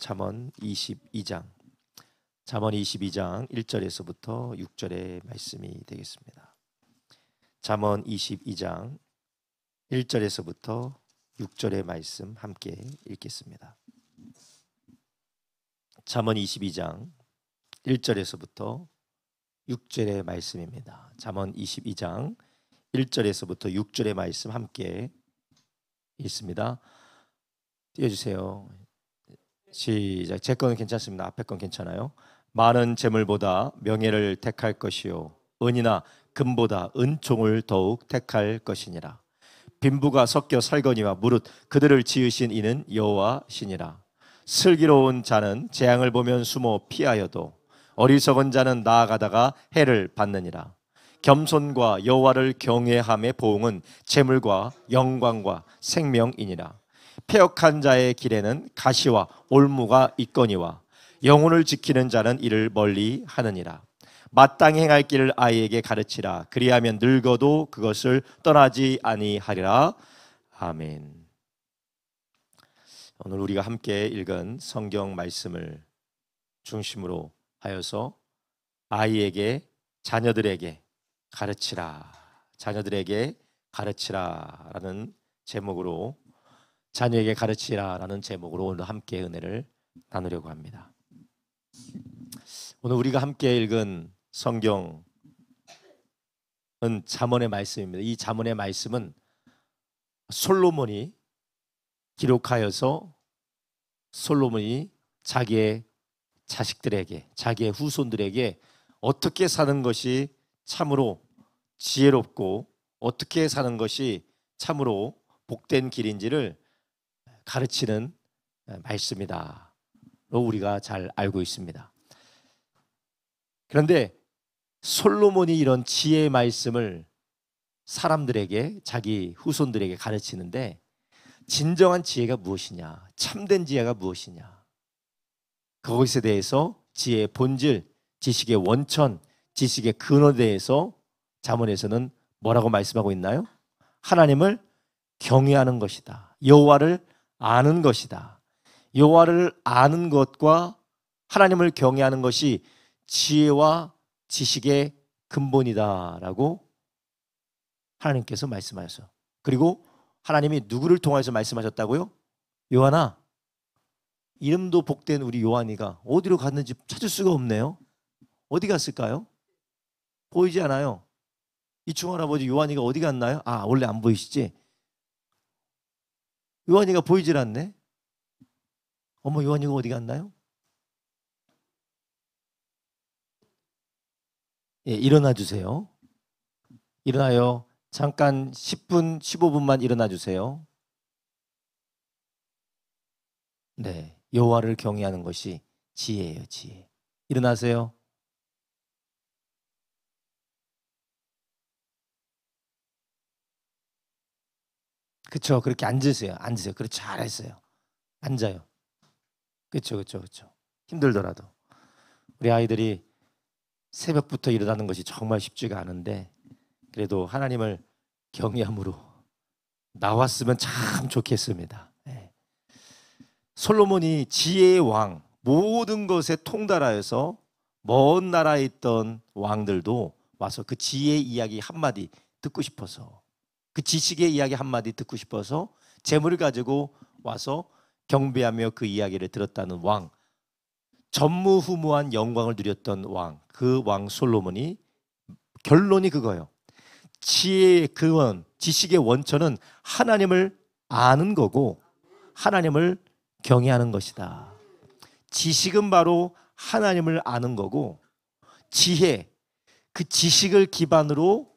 잠언 22장 1절에서부터 6절의 말씀이 되겠습니다. 잠언 22장 1절에서부터 6절의 말씀 함께 읽겠습니다. 잠언 22장 1절에서부터 6절의 말씀입니다. 잠언 22장 1절에서부터 6절의 말씀 함께 읽습니다. 띄워주세요. 시작. 제 거는 괜찮습니다. 앞에 건 괜찮아요. 많은 재물보다 명예를 택할 것이요 은이나 금보다 은총을 더욱 택할 것이니라. 빈부가 섞여 살거니와 무릇 그들을 지으신 이는 여호와시니라. 슬기로운 자는 재앙을 보면 숨어 피하여도 어리석은 자는 나아가다가 해를 받느니라. 겸손과 여호와를 경외함의 보응은 재물과 영광과 생명이니라. 패역한 자의 길에는 가시와 올무가 있거니와 영혼을 지키는 자는 이를 멀리 하느니라. 마땅히 행할 길을 아이에게 가르치라. 그리하면 늙어도 그것을 떠나지 아니하리라. 아멘. 오늘 우리가 함께 읽은 성경 말씀을 중심으로 하여서 아이에게, 자녀들에게 가르치라, 자녀들에게 가르치라라는 제목으로, 자녀에게 가르치라라는 제목으로 오늘 함께 은혜를 나누려고 합니다. 오늘 우리가 함께 읽은 성경은 잠언의 말씀입니다. 이 잠언의 말씀은 솔로몬이 기록하여서 솔로몬이 자기의 자식들에게, 자기의 후손들에게 어떻게 사는 것이 참으로 지혜롭고 어떻게 사는 것이 참으로 복된 길인지를 가르치는 말씀이다 로 우리가 잘 알고 있습니다. 그런데 솔로몬이 이런 지혜의 말씀을 사람들에게, 자기 후손들에게 가르치는데 진정한 지혜가 무엇이냐, 참된 지혜가 무엇이냐, 그것에 대해서 지혜의 본질, 지식의 원천, 지식의 근원에 대해서 잠언에서는 뭐라고 말씀하고 있나요? 하나님을 경외하는 것이다. 여호와를 아는 것이다. 여호와를 아는 것과 하나님을 경외하는 것이 지혜와 지식의 근본이다라고 하나님께서 말씀하셨어요. 그리고 하나님이 누구를 통해서 말씀하셨다고요? 요한아, 이름도 복된 우리 요한이가 어디로 갔는지 찾을 수가 없네요. 어디 갔을까요? 보이지 않아요. 이충 할아버지 요한이가 어디 갔나요? 아, 원래 안 보이시지? 요한이가 보이질 않네. 어머, 요한이가 어디 갔나요? 예, 일어나 주세요. 일어나요. 잠깐 10분, 15분만 일어나 주세요. 네, 여호와를 경외하는 것이 지혜예요, 지혜. 일어나세요. 그렇죠. 그렇게 앉으세요. 앉으세요. 그래, 잘했어요. 앉아요. 그렇죠. 힘들더라도 우리 아이들이 새벽부터 일어나는 것이 정말 쉽지가 않은데 그래도 하나님을 경외함으로 나왔으면 참 좋겠습니다. 네. 솔로몬이 지혜의 왕, 모든 것에 통달하여서 먼 나라에 있던 왕들도 와서 그 지혜의 이야기 한마디 듣고 싶어서, 그 지식의 이야기 한마디 듣고 싶어서 재물을 가지고 와서 경배하며 그 이야기를 들었다는 왕, 전무후무한 영광을 누렸던 왕, 그 왕 솔로몬이 결론이 그거예요. 지혜의 근원, 지식의 원천은 하나님을 아는 거고 하나님을 경외하는 것이다. 지식은 바로 하나님을 아는 거고 지혜, 그 지식을 기반으로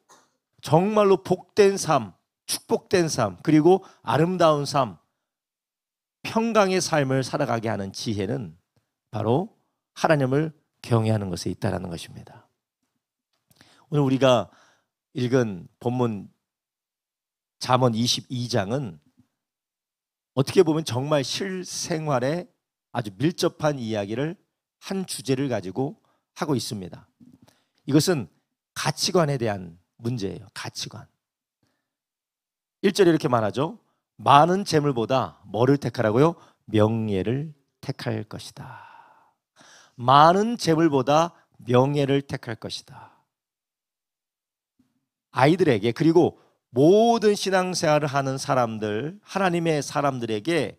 정말로 복된 삶, 축복된 삶, 그리고 아름다운 삶, 평강의 삶을 살아가게 하는 지혜는 바로 하나님을 경외하는 것에 있다는 것입니다. 오늘 우리가 읽은 본문 잠언 22장은 어떻게 보면 정말 실생활에 아주 밀접한 이야기를, 한 주제를 가지고 하고 있습니다. 이것은 가치관에 대한 문제예요. 가치관. 1절에 이렇게 말하죠. 많은 재물보다 뭐를 택하라고요? 명예를 택할 것이다. 많은 재물보다 명예를 택할 것이다. 아이들에게, 그리고 모든 신앙생활을 하는 사람들, 하나님의 사람들에게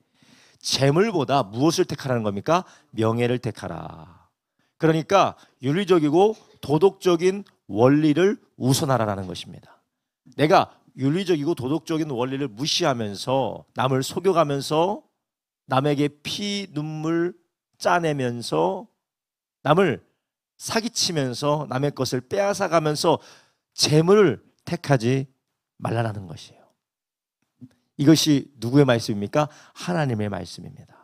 재물보다 무엇을 택하라는 겁니까? 명예를 택하라. 그러니까 윤리적이고 도덕적인 원리를 우선하라는 것입니다. 내가 윤리적이고 도덕적인 원리를 무시하면서 남을 속여가면서 남에게 피 눈물 짜내면서 남을 사기치면서 남의 것을 빼앗아가면서 재물을 택하지 말라는 것이에요. 이것이 누구의 말씀입니까? 하나님의 말씀입니다.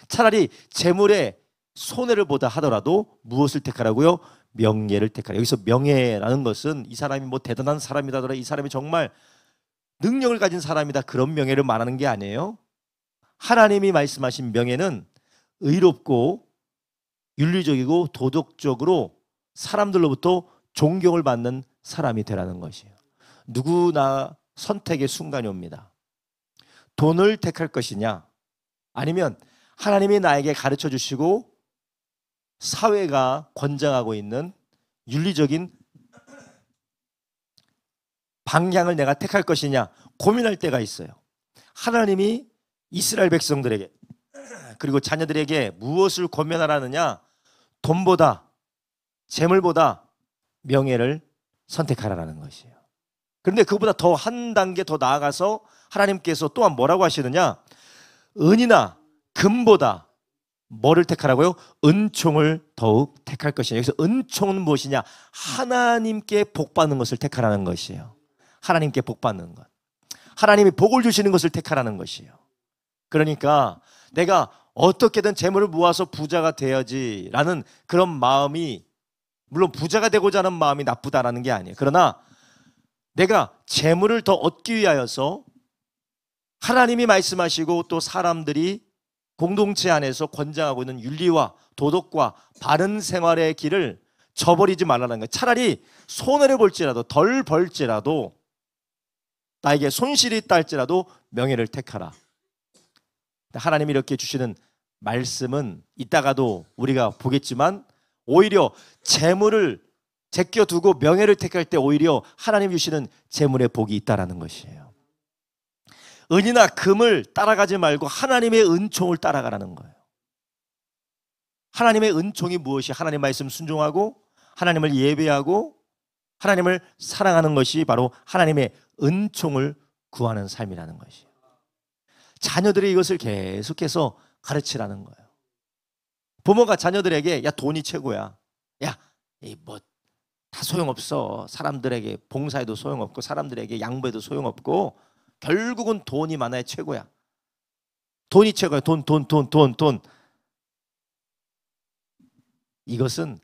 차라리 재물에 손해를 보다 하더라도 무엇을 택하라고요? 명예를 택하라. 여기서 명예라는 것은 이 사람이 뭐 대단한 사람이다 하더라도 이 사람이 정말 능력을 가진 사람이다, 그런 명예를 말하는 게 아니에요. 하나님이 말씀하신 명예는 의롭고 윤리적이고 도덕적으로 사람들로부터 존경을 받는 사람이 되라는 것이에요. 누구나 선택의 순간이 옵니다. 돈을 택할 것이냐, 아니면 하나님이 나에게 가르쳐 주시고 사회가 권장하고 있는 윤리적인 방향을 내가 택할 것이냐 고민할 때가 있어요. 하나님이 이스라엘 백성들에게 그리고 자녀들에게 무엇을 권면하라느냐? 돈보다 재물보다 명예를 선택하라는 것이에요. 그런데 그보다 더 한 단계 더 나아가서 하나님께서 또한 뭐라고 하시느냐? 은이나 금보다 뭐를 택하라고요? 은총을 더욱 택할 것이냐. 여기서 은총은 무엇이냐? 하나님께 복받는 것을 택하라는 것이에요. 하나님께 복받는 것, 하나님이 복을 주시는 것을 택하라는 것이에요. 그러니까 내가 어떻게든 재물을 모아서 부자가 되어야지라는 그런 마음이, 물론 부자가 되고자 하는 마음이 나쁘다라는 게 아니에요. 그러나 내가 재물을 더 얻기 위하여서 하나님이 말씀하시고 또 사람들이 공동체 안에서 권장하고 있는 윤리와 도덕과 바른 생활의 길을 저버리지 말라는 거예요. 차라리 손해를 볼지라도 덜 벌지라도 나에게 손실이 있다 할지라도 명예를 택하라. 하나님이 이렇게 주시는 말씀은 이따가도 우리가 보겠지만 오히려 재물을 제껴두고 명예를 택할 때 오히려 하나님 주시는 재물의 복이 있다라는 것이에요. 은이나 금을 따라가지 말고 하나님의 은총을 따라가라는 거예요. 하나님의 은총이 무엇이? 하나님 말씀 순종하고 하나님을 예배하고 하나님을 사랑하는 것이 바로 하나님의 은총을 구하는 삶이라는 것이에요. 자녀들이 이것을 계속해서 가르치라는 거예요. 부모가 자녀들에게 야 돈이 최고야, 야 뭐 다 소용없어, 사람들에게 봉사해도 소용없고 사람들에게 양보해도 소용없고 결국은 돈이 많아야 최고야, 돈이 최고야, 돈. 이것은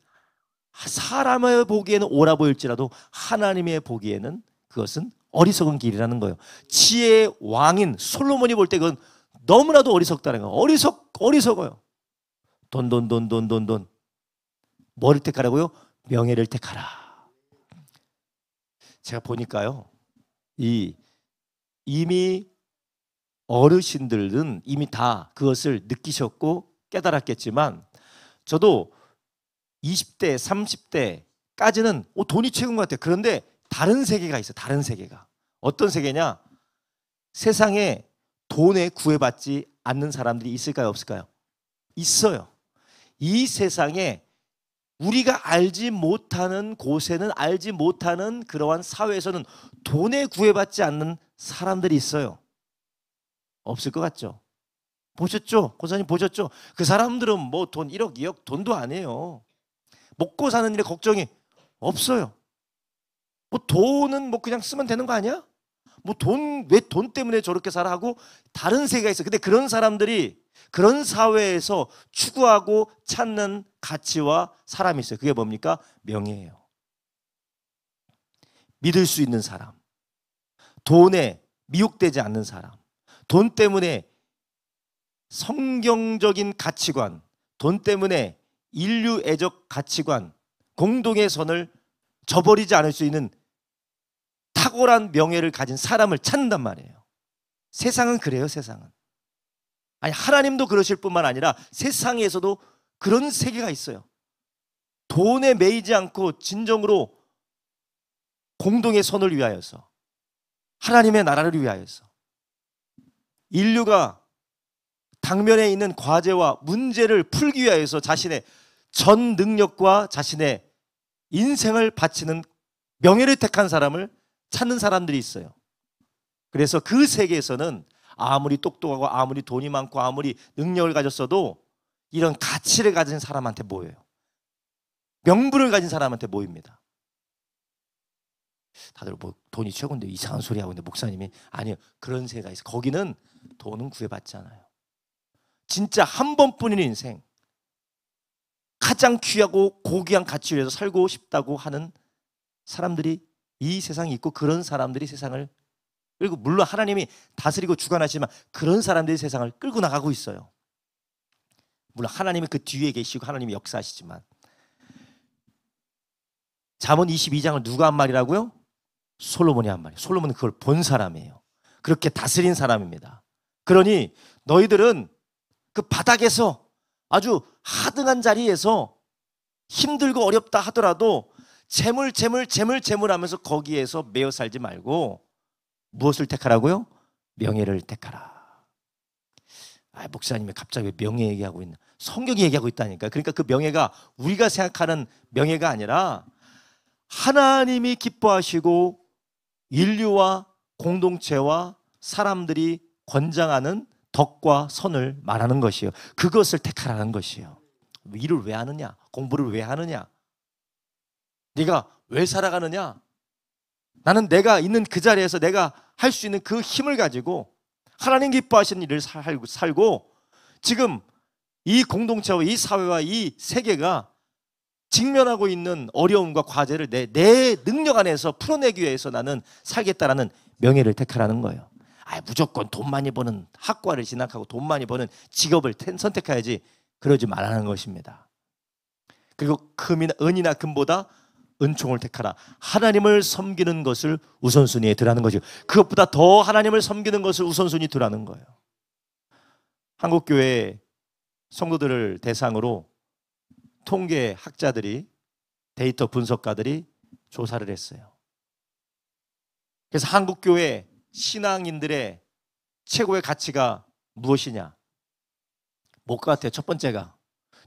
사람의 보기에는 옳아 보일지라도 하나님의 보기에는 그것은 어리석은 길이라는 거예요. 지혜의 왕인 솔로몬이 볼 때 그건 너무나도 어리석다는 거예요. 어리석어요. 돈. 뭐를 택하라고요? 명예를 택하라. 제가 보니까요, 이미 어르신들은 이미 다 그것을 느끼셨고 깨달았겠지만 저도 20대, 30대까지는 돈이 최고인 것 같아요. 그런데 다른 세계가 있어요. 다른 세계가. 어떤 세계냐? 세상에 돈에 구애받지 않는 사람들이 있을까요? 없을까요? 있어요. 이 세상에 우리가 알지 못하는 곳에는, 알지 못하는 그러한 사회에서는 돈에 구애받지 않는 사람들이 있어요. 없을 것 같죠? 보셨죠? 고사님 보셨죠? 그 사람들은 뭐 돈 1억, 2억 돈도 아니에요. 먹고 사는 일에 걱정이 없어요. 뭐 돈은 뭐 그냥 쓰면 되는 거 아니야? 뭐 왜 돈 때문에 저렇게 살아 하고 다른 세계가 있어. 근데 그런 사람들이 그런 사회에서 추구하고 찾는 가치와 사람이 있어요. 그게 뭡니까? 명예예요. 믿을 수 있는 사람, 돈에 미혹되지 않는 사람, 돈 때문에 성경적인 가치관, 돈 때문에 인류애적 가치관, 공동의 선을 저버리지 않을 수 있는 탁월한 명예를 가진 사람을 찾는단 말이에요. 세상은 그래요. 세상은 아니, 하나님도 그러실 뿐만 아니라 세상에서도 그런 세계가 있어요. 돈에 매이지 않고 진정으로 공동의 선을 위하여서, 하나님의 나라를 위하여서, 인류가 당면에 있는 과제와 문제를 풀기 위하여서 자신의 전 능력과 자신의 인생을 바치는, 명예를 택한 사람을 찾는 사람들이 있어요. 그래서 그 세계에서는 아무리 똑똑하고 아무리 돈이 많고 아무리 능력을 가졌어도 이런 가치를 가진 사람한테 모여요. 명분을 가진 사람한테 모입니다. 다들 뭐 돈이 최고인데 이상한 소리 하고 있는데 목사님이 아니요, 그런 세계가 있어요. 거기는 돈은 구애받지 않아요. 진짜 한 번뿐인 인생, 가장 귀하고 고귀한 가치를 위해서 살고 싶다고 하는 사람들이 이 세상에 있고, 그런 사람들이 세상을, 그리고 물론 하나님이 다스리고 주관하시지만 그런 사람들이 세상을 끌고 나가고 있어요. 물론 하나님이 그 뒤에 계시고 하나님이 역사하시지만. 잠언 22장을 누가 한 말이라고요? 솔로몬이 한 말이에요. 솔로몬은 그걸 본 사람이에요. 그렇게 다스린 사람입니다. 그러니 너희들은 그 바닥에서, 아주 하등한 자리에서 힘들고 어렵다 하더라도 재물 하면서 거기에서 매여 살지 말고 무엇을 택하라고요? 명예를 택하라. 아, 목사님이 갑자기 왜 명예 얘기하고 있나? 성경이 얘기하고 있다니까. 그러니까 그 명예가 우리가 생각하는 명예가 아니라 하나님이 기뻐하시고 인류와 공동체와 사람들이 권장하는 덕과 선을 말하는 것이요, 그것을 택하라는 것이요. 일을 왜 하느냐? 공부를 왜 하느냐? 네가 왜 살아가느냐? 나는 내가 있는 그 자리에서 내가 할 수 있는 그 힘을 가지고 하나님 기뻐하시는 일을 살고, 지금 이 공동체와 이 사회와 이 세계가 직면하고 있는 어려움과 과제를 내 능력 안에서 풀어내기 위해서 나는 살겠다라는 명예를 택하라는 거예요. 아, 무조건 돈 많이 버는 학과를 진학하고 돈 많이 버는 직업을 선택해야지, 그러지 말라는 것입니다. 그리고 은이나 금보다 은총을 택하라. 하나님을 섬기는 것을 우선순위에 두라는 거죠. 그것보다 더 하나님을 섬기는 것을 우선순위에 두라는 거예요. 한국교회 성도들을 대상으로 통계학자들이, 데이터 분석가들이 조사를 했어요. 그래서 한국교회 신앙인들의 최고의 가치가 무엇이냐? 못 같아요. 첫 번째가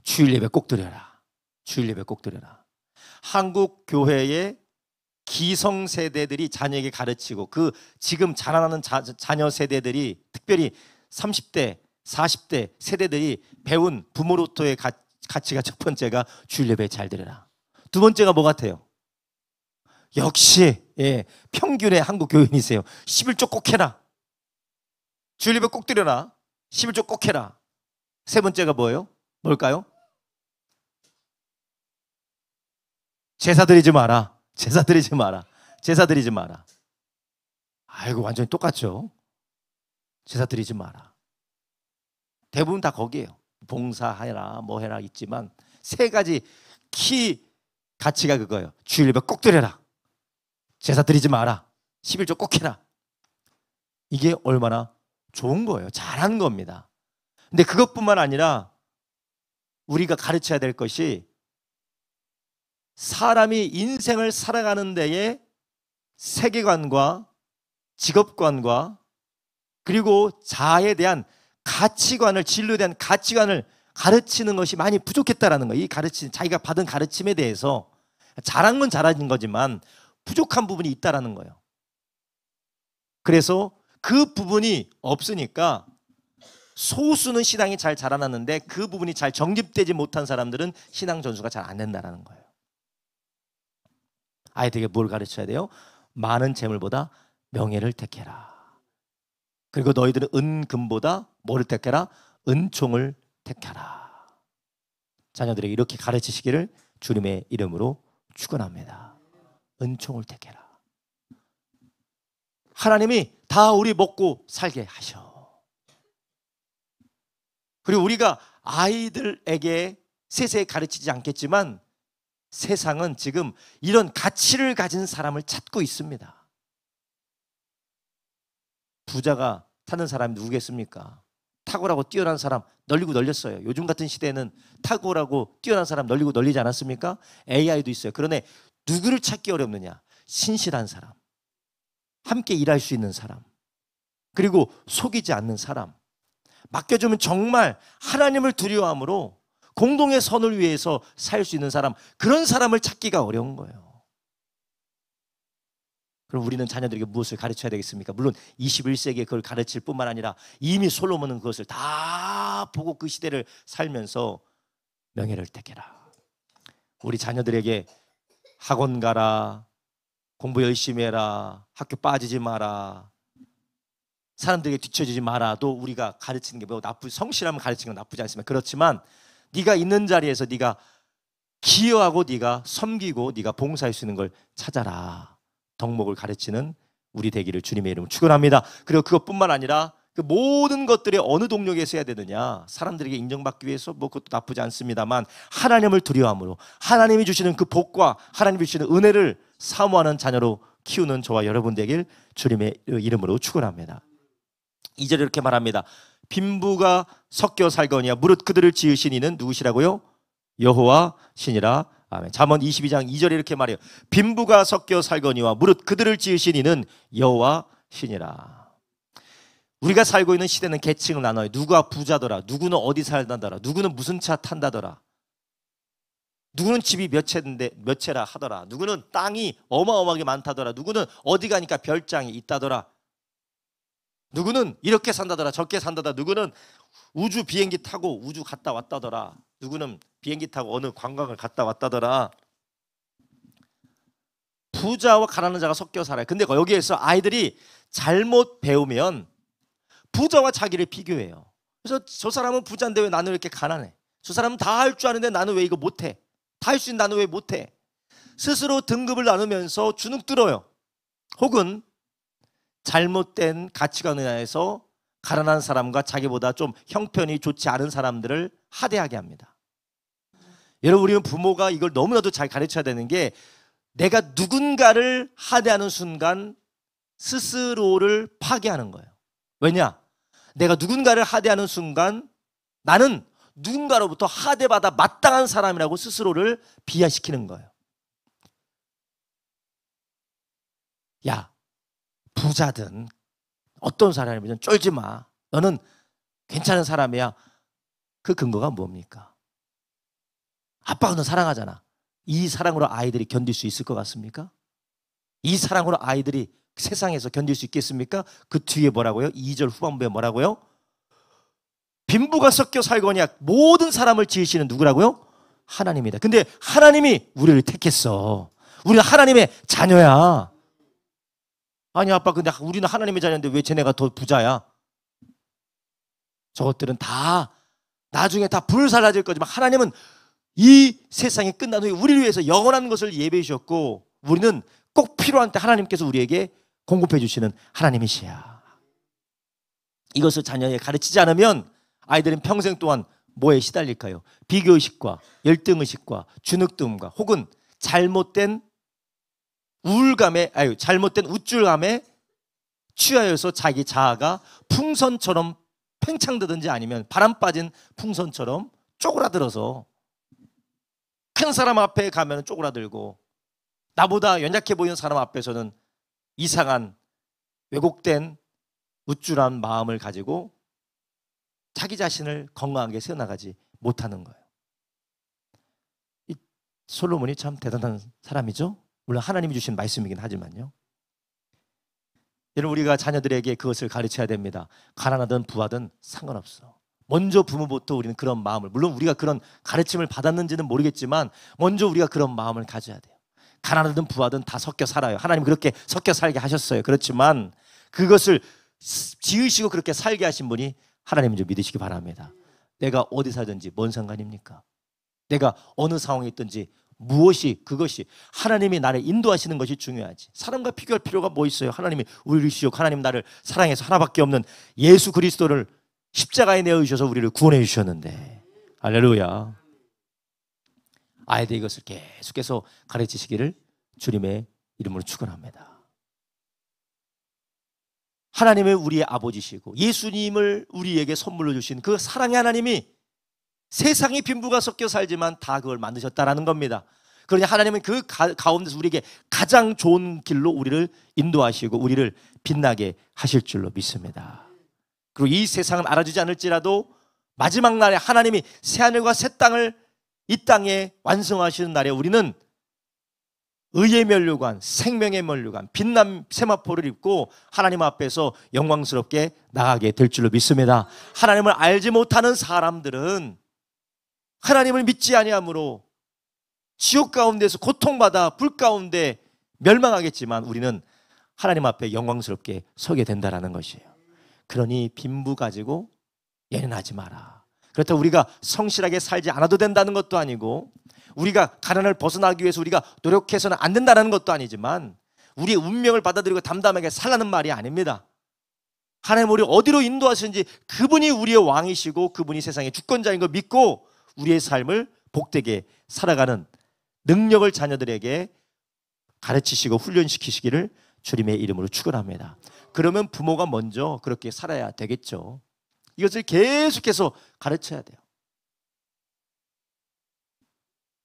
주일 예배 꼭 드려라. 주일 예배 꼭 드려라. 한국 교회의 기성세대들이 자녀에게 가르치고, 그 지금 자라나는 자녀 세대들이, 특별히 30대, 40대 세대들이 배운 부모로부터의 가치가, 첫 번째가 주일 예배 잘 드려라. 두 번째가 뭐 같아요? 역시 평균의 한국 교인이세요. 11조 꼭 해라. 주일 예배 꼭 드려라. 11조 꼭 해라. 세 번째가 뭐예요? 뭘까요? 제사 드리지 마라. 제사 드리지 마라. 제사 드리지 마라. 아이고, 완전히 똑같죠. 제사 드리지 마라. 대부분 다 거기에요. 봉사해라, 뭐 해라 있지만 세 가지 키 가치가 그거예요. 주일 예배 꼭 드려라. 제사 드리지 마라. 11조 꼭 해라. 이게 얼마나 좋은 거예요. 잘하는 겁니다. 근데 그것뿐만 아니라 우리가 가르쳐야 될 것이, 사람이 인생을 살아가는 데에 세계관과 직업관과 그리고 자아에 대한 가치관을, 진로에 대한 가치관을 가르치는 것이 많이 부족했다라는 거예요. 이 자기가 받은 가르침에 대해서 잘한 건 잘한 거지만 부족한 부분이 있다라는 거예요. 그래서 그 부분이 없으니까 소수는 신앙이 잘 자라났는데 그 부분이 잘 정립되지 못한 사람들은 신앙 전수가 잘 안 된다라는 거예요. 아이들에게 뭘 가르쳐야 돼요? 많은 재물보다 명예를 택해라. 그리고 너희들은 은금보다 뭐를 택해라? 은총을 택하라. 자녀들에게 이렇게 가르치시기를 주님의 이름으로 축원합니다. 은총을 택해라. 하나님이 다 우리 먹고 살게 하셔. 그리고 우리가 아이들에게 세세히 가르치지 않겠지만 세상은 지금 이런 가치를 가진 사람을 찾고 있습니다. 부자가 찾는 사람이 누구겠습니까? 탁월하고 뛰어난 사람 널리고 널렸어요. 요즘 같은 시대에는 탁월하고 뛰어난 사람 널리고 널리지 않았습니까? AI도 있어요. 그런데 누구를 찾기 어렵느냐? 신실한 사람, 함께 일할 수 있는 사람, 그리고 속이지 않는 사람, 맡겨주면 정말 하나님을 두려워함으로 공동의 선을 위해서 살 수 있는 사람, 그런 사람을 찾기가 어려운 거예요. 그럼 우리는 자녀들에게 무엇을 가르쳐야 되겠습니까? 물론 21세기에 그걸 가르칠 뿐만 아니라 이미 솔로몬은 그것을 다 보고 그 시대를 살면서 명예를 택해라. 우리 자녀들에게 학원 가라, 공부 열심히 해라, 학교 빠지지 마라, 사람들에게 뒤처지지 마라도 우리가 가르치는 게 뭐 성실하면 가르치는 건 나쁘지 않습니다. 그렇지만 네가 있는 자리에서 네가 기여하고 네가 섬기고 네가 봉사할 수 있는 걸 찾아라. 덕목을 가르치는 우리 되기를 주님의 이름으로 축원합니다. 그리고 그것뿐만 아니라 그 모든 것들이 어느 동력에서 해야 되느냐? 사람들에게 인정받기 위해서 뭐 그것도 나쁘지 않습니다만 하나님을 두려워함으로 하나님이 주시는 그 복과 하나님이 주시는 은혜를 사모하는 자녀로 키우는 저와 여러분 되길 주님의 이름으로 축원합니다. 2절에 이렇게 말합니다. 빈부가 섞여 살거니와 무릇 그들을 지으신 이는 누구시라고요? 여호와 신이라. 아멘. 잠언 22장 2절에 이렇게 말해요. 빈부가 섞여 살거니와 무릇 그들을 지으신 이는 여호와 신이라. 우리가 살고 있는 시대는 계층을 나눠요. 누가 부자더라, 누구는 어디 살다더라, 누구는 무슨 차 탄다더라, 누구는 집이 몇 채라 하더라, 누구는 땅이 어마어마하게 많다더라, 누구는 어디 가니까 별장이 있다더라, 누구는 이렇게 산다더라, 저렇게 산다더라, 누구는 우주 비행기 타고 우주 갔다 왔다더라, 누구는 비행기 타고 어느 관광을 갔다 왔다더라. 부자와 가난한 자가 섞여 살아요. 근데 여기에서 아이들이 잘못 배우면 부자와 자기를 비교해요. 그래서 저 사람은 부자인데 왜 나는 왜 이렇게 가난해? 저 사람은 다 할 줄 아는데 나는 왜 이거 못해? 다 할 수 있는 나는 왜 못해? 스스로 등급을 나누면서 주눅들어요. 혹은 잘못된 가치관에 의해서 가난한 사람과 자기보다 좀 형편이 좋지 않은 사람들을 하대하게 합니다. 여러분, 우리는 부모가 이걸 너무나도 잘 가르쳐야 되는 게, 내가 누군가를 하대하는 순간 스스로를 파괴하는 거예요. 왜냐? 내가 누군가를 하대하는 순간 나는 누군가로부터 하대받아 마땅한 사람이라고 스스로를 비하시키는 거예요. 야, 부자든 어떤 사람이든 쫄지 마. 너는 괜찮은 사람이야. 그 근거가 뭡니까? 아빠가 너 사랑하잖아. 이 사랑으로 아이들이 견딜 수 있을 것 같습니까? 이 사랑으로 아이들이 세상에서 견딜 수 있겠습니까? 그 뒤에 뭐라고요? 2절 후반부에 뭐라고요? 빈부가 섞여 살거니와 모든 사람을 지으시는 누구라고요? 하나님이다. 근데 하나님이 우리를 택했어. 우리는 하나님의 자녀야. 아니 아빠, 근데 우리는 하나님의 자녀인데 왜 쟤네가 더 부자야? 저것들은 다 나중에 다 불살라질 거지만 하나님은 이 세상이 끝난 후에 우리를 위해서 영원한 것을 예배해 주셨고, 우리는 꼭 필요한 때 하나님께서 우리에게 공급해 주시는 하나님이시야. 이것을 자녀에게 가르치지 않으면 아이들은 평생 동안 뭐에 시달릴까요? 비교의식과 열등의식과 주눅듦과 혹은 잘못된 잘못된 우쭐감에 취하여서 자기 자아가 풍선처럼 팽창되든지 아니면 바람 빠진 풍선처럼 쪼그라들어서 큰 사람 앞에 가면 쪼그라들고, 나보다 연약해 보이는 사람 앞에서는 이상한 왜곡된 우쭐한 마음을 가지고 자기 자신을 건강하게 세워나가지 못하는 거예요. 이 솔로몬이 참 대단한 사람이죠. 물론 하나님이 주신 말씀이긴 하지만요. 여러분, 우리가 자녀들에게 그것을 가르쳐야 됩니다. 가난하든 부하든 상관없어. 먼저 부모부터 우리는 그런 마음을, 물론 우리가 그런 가르침을 받았는지는 모르겠지만 먼저 우리가 그런 마음을 가져야 돼요. 가난하든 부하든 다 섞여 살아요. 하나님 그렇게 섞여 살게 하셨어요. 그렇지만 그것을 지으시고 그렇게 살게 하신 분이 하나님인 줄 믿으시기 바랍니다. 내가 어디 살든지 뭔 상관입니까? 내가 어느 상황에 있든지 그것이 하나님이 나를 인도하시는 것이 중요하지. 사람과 비교할 필요가 뭐 있어요? 하나님이 우리를 주시고 하나님 나를 사랑해서 하나밖에 없는 예수 그리스도를 십자가에 내어주셔서 우리를 구원해 주셨는데, 할렐루야. 아이들 이것을 계속해서 가르치시기를 주님의 이름으로 축원합니다. 하나님의 우리의 아버지시고 예수님을 우리에게 선물로 주신 그 사랑의 하나님이 세상에 빈부가 섞여 살지만 다 그걸 만드셨다라는 겁니다. 그러니 하나님은 그 가운데서 우리에게 가장 좋은 길로 우리를 인도하시고 우리를 빛나게 하실 줄로 믿습니다. 그리고 이 세상은 알아주지 않을지라도 마지막 날에 하나님이 새하늘과 새 땅을 이 땅에 완성하시는 날에 우리는 의의 면류관, 생명의 면류관, 빛난 세마포를 입고 하나님 앞에서 영광스럽게 나가게 될 줄로 믿습니다. 하나님을 알지 못하는 사람들은 하나님을 믿지 아니함으로 지옥 가운데서 고통받아 불 가운데 멸망하겠지만 우리는 하나님 앞에 영광스럽게 서게 된다는 것이에요. 그러니 빈부 가지고 예언하지 마라. 그렇다고 우리가 성실하게 살지 않아도 된다는 것도 아니고 우리가 가난을 벗어나기 위해서 우리가 노력해서는 안 된다는 것도 아니지만 우리의 운명을 받아들이고 담담하게 살라는 말이 아닙니다. 하나님 우리 어디로 인도하시는지 그분이 우리의 왕이시고 그분이 세상의 주권자인 걸 믿고 우리의 삶을 복되게 살아가는 능력을 자녀들에게 가르치시고 훈련시키시기를 주님의 이름으로 축원합니다. 그러면 부모가 먼저 그렇게 살아야 되겠죠. 이것을 계속해서 가르쳐야 돼요.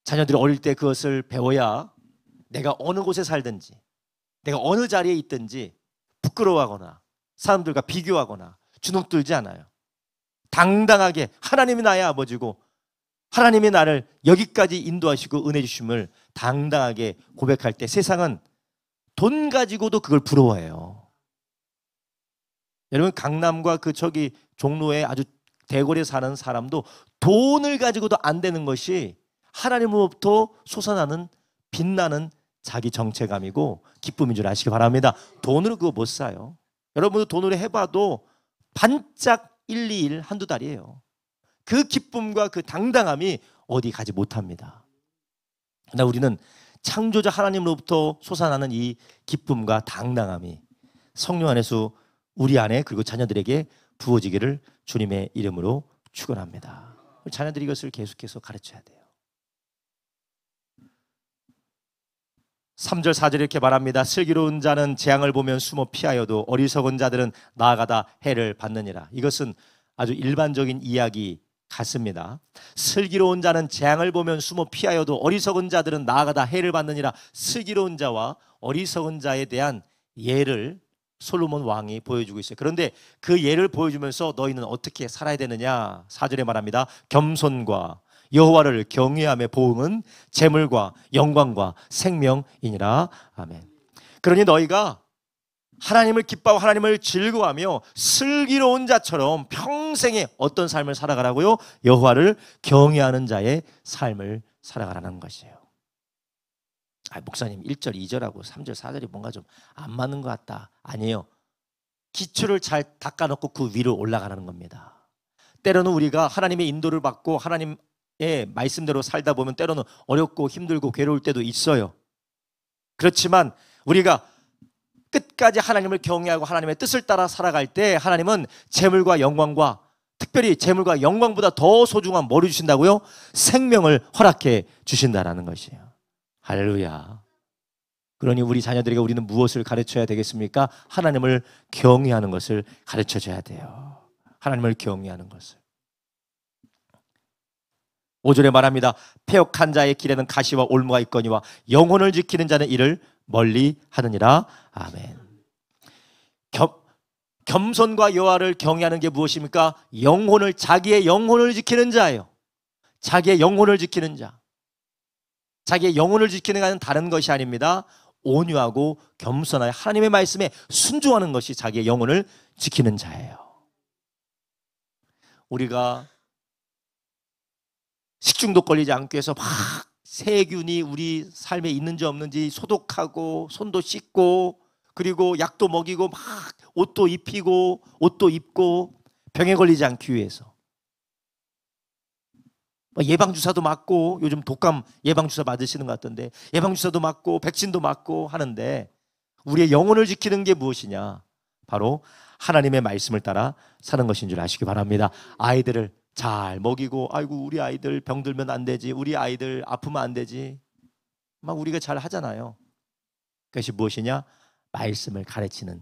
자녀들이 어릴 때 그것을 배워야 내가 어느 곳에 살든지 내가 어느 자리에 있든지 부끄러워하거나 사람들과 비교하거나 주눅들지 않아요. 당당하게 하나님이 나의 아버지고 하나님이 나를 여기까지 인도하시고 은혜 주심을 당당하게 고백할 때 세상은 돈 가지고도 그걸 부러워해요. 여러분 강남과 그 저기 종로에 아주 대궐에 사는 사람도 돈을 가지고도 안 되는 것이 하나님으로부터 솟아나는 빛나는 자기 정체감이고 기쁨인 줄 아시기 바랍니다. 돈으로 그거 못 사요. 여러분도 돈으로 해봐도 반짝 1, 2일 한두 달이에요. 그 기쁨과 그 당당함이 어디 가지 못합니다. 그러나 우리는 창조자 하나님으로부터 솟아나는 이 기쁨과 당당함이 성령 안에서 우리 안에 그리고 자녀들에게 부어지기를 주님의 이름으로 축원합니다. 자녀들이 이것을 계속해서 가르쳐야 돼요. 3절 4절 이렇게 말합니다. 슬기로운 자는 재앙을 보면 숨어 피하여도 어리석은 자들은 나아가다 해를 받느니라. 이것은 아주 일반적인 이야기 같습니다. 슬기로운 자는 재앙을 보면 숨어 피하여도 어리석은 자들은 나아가다 해를 받느니라. 슬기로운 자와 어리석은 자에 대한 예를 솔로몬 왕이 보여주고 있어요. 그런데 그 예를 보여주면서 너희는 어떻게 살아야 되느냐 4절에 말합니다. 겸손과 여호와를 경외함의 보응은 재물과 영광과 생명이니라. 아멘. 그러니 너희가 하나님을 기뻐하고 하나님을 즐거워하며 슬기로운 자처럼 평생에 어떤 삶을 살아가라고요? 여호와를 경외하는 자의 삶을 살아가라는 것이에요. 목사님 1절 2절하고 3절 4절이 뭔가 좀 안 맞는 것 같다. 아니에요. 기초를 잘 닦아놓고 그 위로 올라가는 겁니다. 때로는 우리가 하나님의 인도를 받고 하나님의 말씀대로 살다 보면 때로는 어렵고 힘들고 괴로울 때도 있어요. 그렇지만 우리가 끝까지 하나님을 경외하고 하나님의 뜻을 따라 살아갈 때 하나님은 재물과 영광과 특별히 재물과 영광보다 더 소중한 뭐를 주신다고요? 생명을 허락해 주신다라는 것이에요. 할렐루야. 그러니 우리 자녀들에게 우리는 무엇을 가르쳐야 되겠습니까? 하나님을 경외하는 것을 가르쳐줘야 돼요. 하나님을 경외하는 것을. 5절에 말합니다. 패역한 자의 길에는 가시와 올무가 있거니와 영혼을 지키는 자는 이를 멀리 하느니라. 아멘. 겸손과 여호와를 경외하는 게 무엇입니까? 영혼을, 자기의 영혼을 지키는 자예요. 자기의 영혼을 지키는 자. 자기의 영혼을 지키는 것은 다른 것이 아닙니다. 온유하고 겸손하여 하나님의 말씀에 순종하는 것이 자기의 영혼을 지키는 자예요. 우리가 식중독 걸리지 않기 위해서 막 세균이 우리 삶에 있는지 없는지 소독하고 손도 씻고 그리고 약도 먹이고 막 옷도 입히고 옷도 입고 병에 걸리지 않기 위해서 예방주사도 맞고, 요즘 독감 예방주사 맞으시는 것 같던데 예방주사도 맞고 백신도 맞고 하는데 우리의 영혼을 지키는 게 무엇이냐? 바로 하나님의 말씀을 따라 사는 것인 줄 아시기 바랍니다. 아이들을 잘 먹이고, 아이고 우리 아이들 병들면 안 되지, 우리 아이들 아프면 안 되지, 막 우리가 잘 하잖아요. 그것이 무엇이냐? 말씀을 가르치는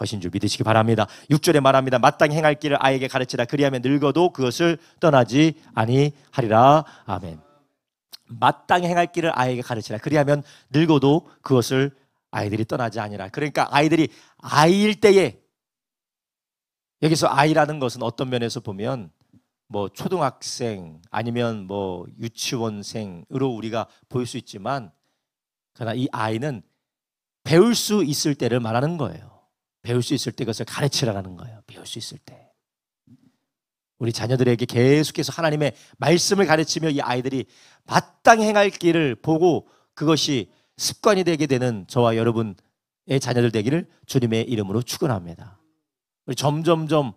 것인 줄 믿으시기 바랍니다. 6절에 말합니다. 마땅히 행할 길을 아이에게 가르치라. 그리하면 늙어도 그것을 떠나지 아니하리라. 아멘. 마땅히 행할 길을 아이에게 가르치라. 그리하면 늙어도 그것을 아이들이 떠나지 아니라. 그러니까 아이들이 아이일 때에, 여기서 아이라는 것은 어떤 면에서 보면 뭐 초등학생 아니면 뭐 유치원생으로 우리가 보일 수 있지만, 그러나 이 아이는 배울 수 있을 때를 말하는 거예요. 배울 수 있을 때 그것을 가르치라는 거예요. 배울 수 있을 때. 우리 자녀들에게 계속해서 하나님의 말씀을 가르치며 이 아이들이 마땅히 행할 길을 보고 그것이 습관이 되게 되는 저와 여러분의 자녀들 되기를 주님의 이름으로 축원합니다. 우리 점점점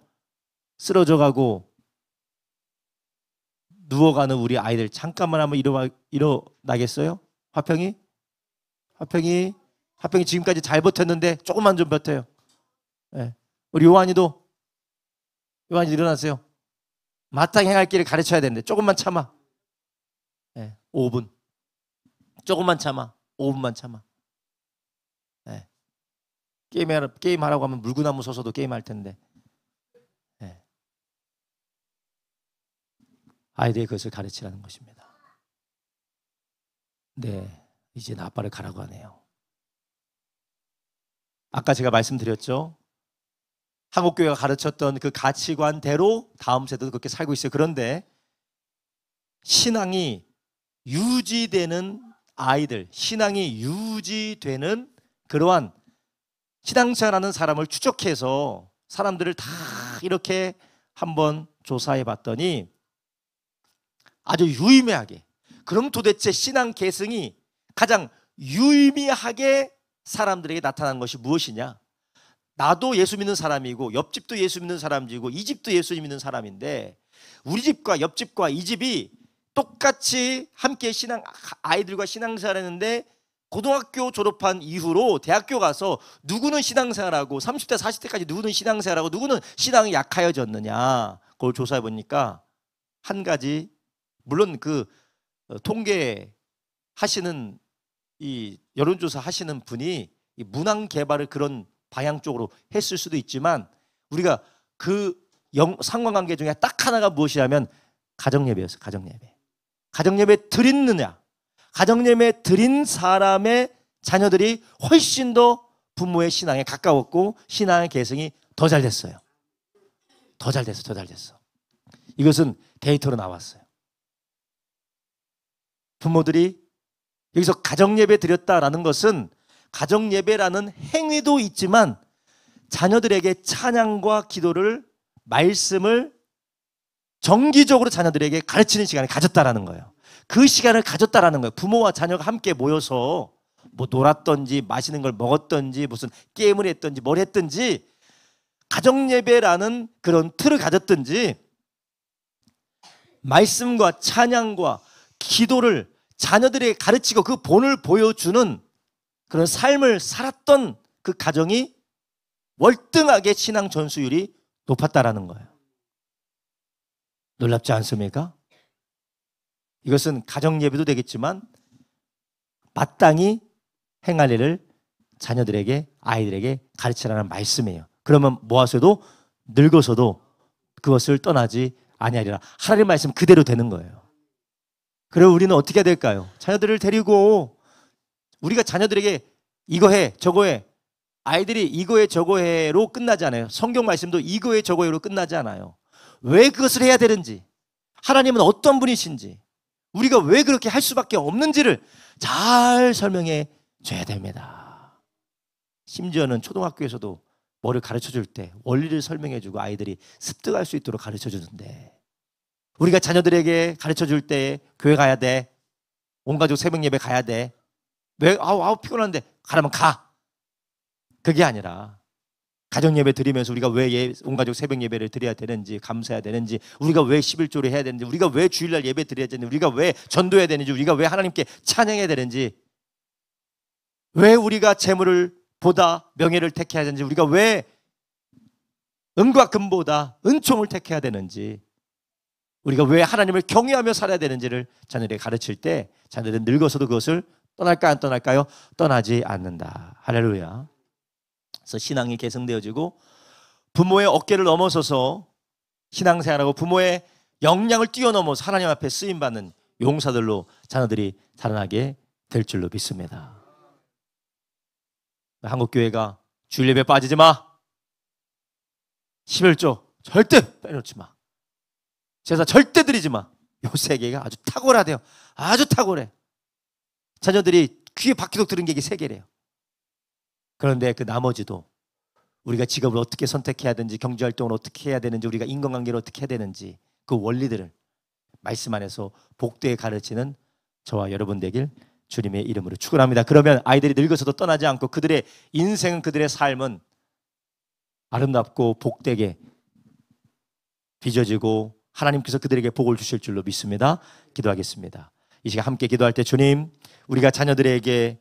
쓰러져가고 누워가는 우리 아이들 잠깐만 한번 일어나겠어요? 화평이 지금까지 잘 버텼는데 조금만 좀 버텨요. 네. 우리 요한이 일어나세요. 마땅히 행할 길을 가르쳐야 되는데 조금만 참아. 네. 5분. 조금만 참아. 5분만 참아. 네. 게임하라고 하면 물구나무 서서도 게임할 텐데. 네. 아이들이 그것을 가르치라는 것입니다. 네, 이제 아빠를 가라고 하네요. 아까 제가 말씀드렸죠. 한국교회가 가르쳤던 그 가치관대로 다음 세대도 그렇게 살고 있어요. 그런데 신앙이 유지되는 아이들, 신앙이 유지되는 그러한 신앙자라는 사람을 추적해서 사람들을 다 이렇게 한번 조사해 봤더니 아주 유의미하게, 그럼 도대체 신앙 계승이 가장 유의미하게 사람들에게 나타난 것이 무엇이냐? 나도 예수 믿는 사람이고 옆집도 예수 믿는 사람이고 이 집도 예수 믿는 사람인데 우리 집과 옆집과 이 집이 똑같이 함께 아이들과 신앙생활을 했는데 고등학교 졸업한 이후로 대학교 가서 누구는 신앙생활하고 30대 40대까지 누구는 신앙생활하고 누구는 신앙이 약하여졌느냐, 그걸 조사해 보니까 한 가지, 물론 그 통계 하시는 이 여론조사 하시는 분이 이 문항 개발을 그런 방향 쪽으로 했을 수도 있지만 우리가 그 상관관계 중에 딱 하나가 무엇이냐면 가정예배였어요. 가정예배 드리느냐, 가정예배 드린 사람의 자녀들이 훨씬 더 부모의 신앙에 가까웠고 신앙의 계승이 더 잘 됐어요. 더 잘 됐어. 이것은 데이터로 나왔어요. 부모들이 여기서 가정예배 드렸다라는 것은 가정예배라는 행위도 있지만 자녀들에게 찬양과 기도를, 말씀을 정기적으로 자녀들에게 가르치는 시간을 가졌다라는 거예요. 그 시간을 가졌다라는 거예요. 부모와 자녀가 함께 모여서 뭐 놀았던지 맛있는 걸 먹었던지 무슨 게임을 했던지 뭘 했든지 가정예배라는 그런 틀을 가졌든지 말씀과 찬양과 기도를 자녀들에게 가르치고 그 본을 보여주는 그런 삶을 살았던 그 가정이 월등하게 신앙 전수율이 높았다라는 거예요. 놀랍지 않습니까? 이것은 가정예배도 되겠지만 마땅히 행할 일을 자녀들에게, 아이들에게 가르치라는 말씀이에요. 그러면 모아서도 늙어서도 그것을 떠나지 아니하리라. 하나님의 말씀 그대로 되는 거예요. 그럼 우리는 어떻게 해야 될까요? 자녀들을 데리고 우리가 자녀들에게 이거 해, 저거 해. 아이들이 이거 해, 저거 해로 끝나지 않아요. 성경 말씀도 이거 해, 저거 해로 끝나지 않아요. 왜 그것을 해야 되는지, 하나님은 어떤 분이신지, 우리가 왜 그렇게 할 수밖에 없는지를 잘 설명해 줘야 됩니다. 심지어는 초등학교에서도 뭐를 가르쳐 줄 때 원리를 설명해 주고 아이들이 습득할 수 있도록 가르쳐 주는데 우리가 자녀들에게 가르쳐 줄 때 교회 가야 돼, 온 가족 새벽 예배 가야 돼, 왜 아우 피곤한데 가라면 가, 그게 아니라 가정 예배 드리면서 우리가 왜 온 가족 새벽 예배를 드려야 되는지, 감사해야 되는지, 우리가 왜 11조를 해야 되는지, 우리가 왜 주일날 예배 드려야 되는지, 우리가 왜 전도해야 되는지, 우리가 왜 하나님께 찬양해야 되는지, 왜 우리가 재물을 보다 명예를 택해야 되는지, 우리가 왜 은과 금보다 은총을 택해야 되는지, 우리가 왜 하나님을 경외하며 살아야 되는지를 자녀들에게 가르칠 때 자녀들은 늙어서도 그것을 떠날까 안 떠날까요? 떠나지 않는다. 할렐루야. 그래서 신앙이 계승되어지고 부모의 어깨를 넘어서서 신앙생활하고 부모의 역량을 뛰어넘어서 하나님 앞에 쓰임받는 용사들로 자녀들이 자라나게 될 줄로 믿습니다. 한국교회가 주일 예배 빠지지 마, 11조 절대 빼놓지 마, 제사 절대 드리지 마. 요 세 개가 아주 탁월하대요. 아주 탁월해. 자녀들이 귀에 박히도록 들은 게 이게 세 개래요. 그런데 그 나머지도 우리가 직업을 어떻게 선택해야 되는지, 경제활동을 어떻게 해야 되는지, 우리가 인간관계를 어떻게 해야 되는지 그 원리들을 말씀 안에서 복되게 가르치는 저와 여러분 되길 주님의 이름으로 축원합니다. 그러면 아이들이 늙어서도 떠나지 않고 그들의 인생은, 그들의 삶은 아름답고 복되게 빚어지고 하나님께서 그들에게 복을 주실 줄로 믿습니다. 기도하겠습니다. 이 시간 함께 기도할 때 주님, 우리가 자녀들에게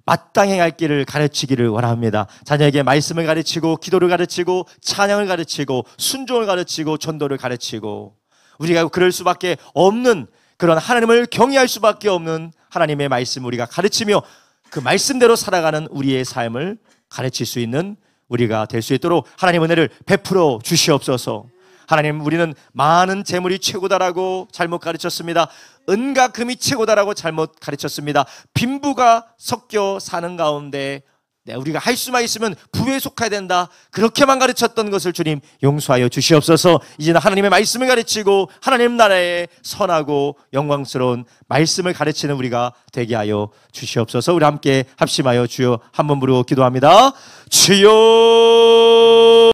마땅히 갈 길을 가르치기를 원합니다. 자녀에게 말씀을 가르치고 기도를 가르치고 찬양을 가르치고 순종을 가르치고 전도를 가르치고, 우리가 그럴 수밖에 없는, 그런 하나님을 경외할 수밖에 없는 하나님의 말씀을 우리가 가르치며 그 말씀대로 살아가는 우리의 삶을 가르칠 수 있는 우리가 될 수 있도록 하나님 은혜를 베풀어 주시옵소서. 하나님, 우리는 많은 재물이 최고다라고 잘못 가르쳤습니다. 은과 금이 최고다라고 잘못 가르쳤습니다. 빈부가 섞여 사는 가운데 우리가 할 수만 있으면 부에 속해야 된다, 그렇게만 가르쳤던 것을 주님 용서하여 주시옵소서. 이제는 하나님의 말씀을 가르치고 하나님 나라의 선하고 영광스러운 말씀을 가르치는 우리가 되게 하여 주시옵소서. 우리 함께 합심하여 주여 한 번 부르고 기도합니다. 주여.